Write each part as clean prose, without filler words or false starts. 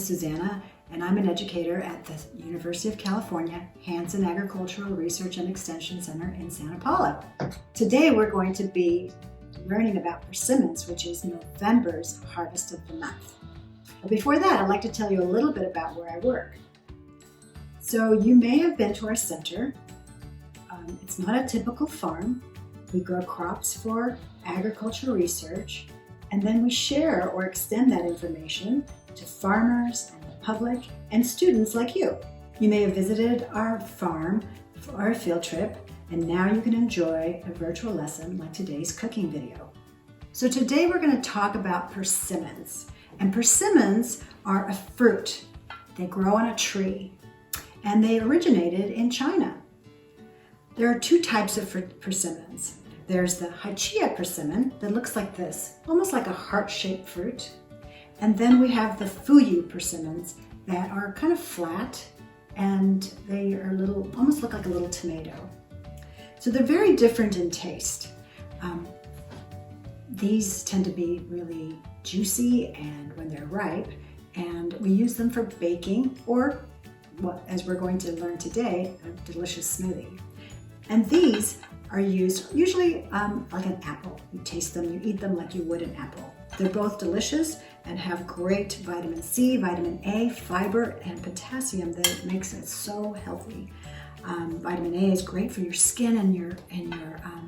Susanna, and I'm an educator at the University of California Hanson Agricultural Research and Extension Center in Santa Paula. Today we're going to be learning about persimmons, which is November's harvest of the month. But before that, I'd like to tell you a little bit about where I work. So you may have been to our center. It's not a typical farm. We grow crops for agricultural research, and then we share or extend that information to farmers and the public and students like you. You may have visited our farm for a field trip, and now you can enjoy a virtual lesson like today's cooking video. So today we're going to talk about persimmons. And persimmons are a fruit. They grow on a tree, and they originated in China. There are two types of persimmons. There's the Hychia persimmon that looks like this, almost like a heart-shaped fruit. And then we have the Fuyu persimmons that are kind of flat, and they are almost look like a little tomato. So they're very different in taste. These tend to be really juicy and when they're ripe, and we use them for baking or, well, as we're going to learn today, a delicious smoothie. And these are used usually like an apple. You taste them, you eat them like you would an apple. They're both delicious and have great vitamin C, vitamin A, fiber, and potassium that makes it so healthy. Vitamin A is great for your skin and your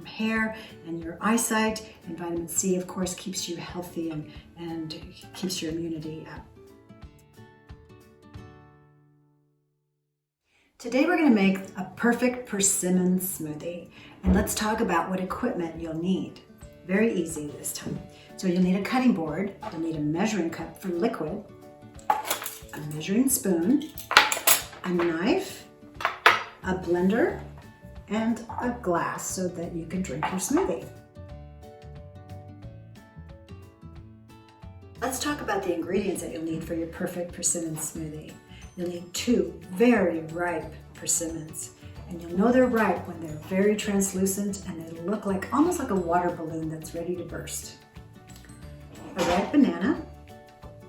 hair and your eyesight, and vitamin C, of course, keeps you healthy and keeps your immunity up. Today we're going to make a perfect persimmon smoothie, and let's talk about what equipment you'll need. Very easy this time. So you'll need a cutting board, you'll need a measuring cup for liquid, a measuring spoon, a knife, a blender, and a glass so that you can drink your smoothie. Let's talk about the ingredients that you'll need for your perfect persimmon smoothie. You'll need 2 very ripe persimmons, and you'll know they're ripe when they're very translucent and they look like almost like a water balloon that's ready to burst. A ripe banana,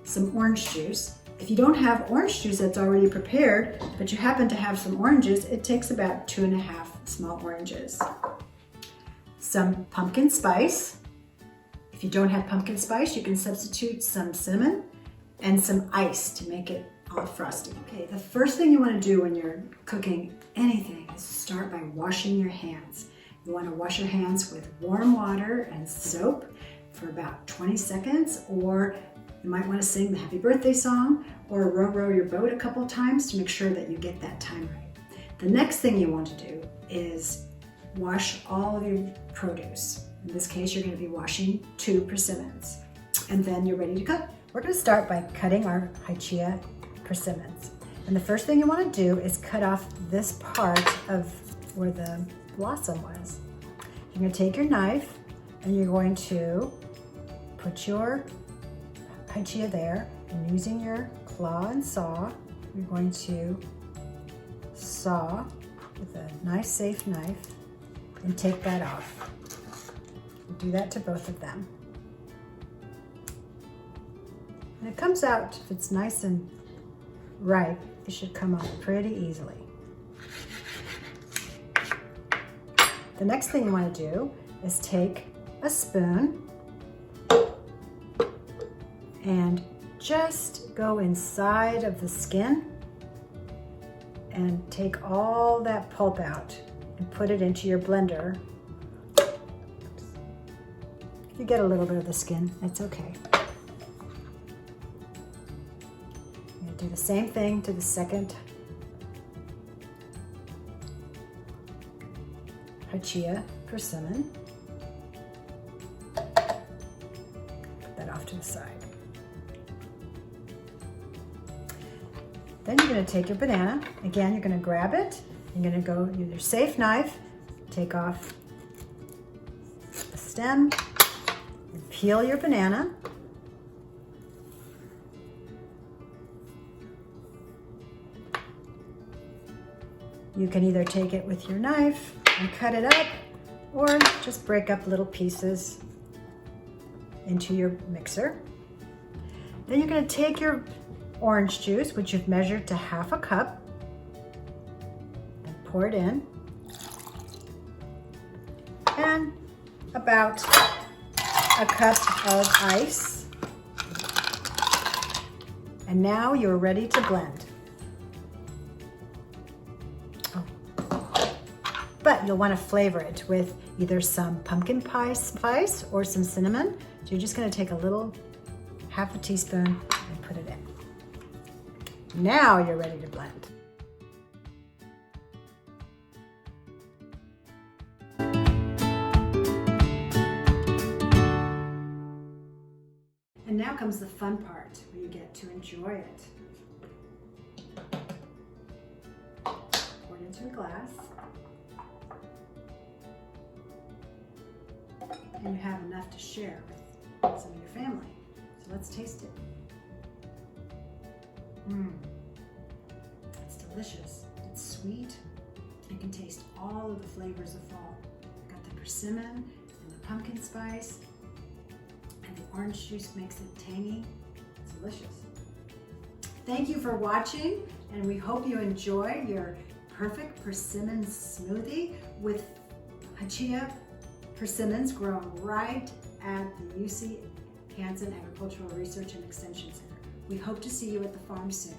some orange juice. If you don't have orange juice that's already prepared, but you happen to have some oranges, it takes about 2½ small oranges. Some pumpkin spice. If you don't have pumpkin spice, you can substitute some cinnamon and some ice to make it all frosty. Okay, the first thing you want to do when you're cooking anything is start by washing your hands. You want to wash your hands with warm water and soap for about 20 seconds, or you might want to sing the happy birthday song or row your boat a couple times to make sure that you get that time right. The next thing you want to do is wash all of your produce. In this case, you're going to be washing 2 persimmons, and then you're ready to cook. We're going to start by cutting our Hychia persimmons. And the first thing you want to do is cut off this part of where the blossom was. You're going to take your knife and you're going to put your Hychia there, and using your claw and saw, you're going to saw with a nice safe knife and take that off. Do that to both of them. And it comes out, if it's nice and ripe, it should come out pretty easily. The next thing you want to do is take a spoon and just go inside of the skin and take all that pulp out and put it into your blender. If you get a little bit of the skin, it's okay. You're going to do the same thing to the second Hychia persimmon. Put that off to the side. Then you're going to take your banana. Again, you're going to grab it. You're going to go use your safe knife, take off the stem, and peel your banana. You can either take it with your knife and cut it up, or just break up little pieces into your mixer. Then you're going to take your orange juice, which you've measured to half a cup, and pour it in. And about a cup of ice. And now you're ready to blend. But you'll want to flavor it with either some pumpkin pie spice or some cinnamon. So you're just going to take a little, half a teaspoon, and put it in. Now you're ready to blend. And now comes the fun part where you get to enjoy it. Pour it into a glass. And you have enough to share with some of your family. So let's taste it. It's delicious. It's sweet. You can taste all of the flavors of fall. Got the persimmon and the pumpkin spice, and the orange juice makes it tangy. It's delicious. Thank you for watching, and we hope you enjoy your perfect persimmon smoothie with Hachia persimmons grown right at the UC Hanson Agricultural Research and Extension Center. We hope to see you at the farm soon.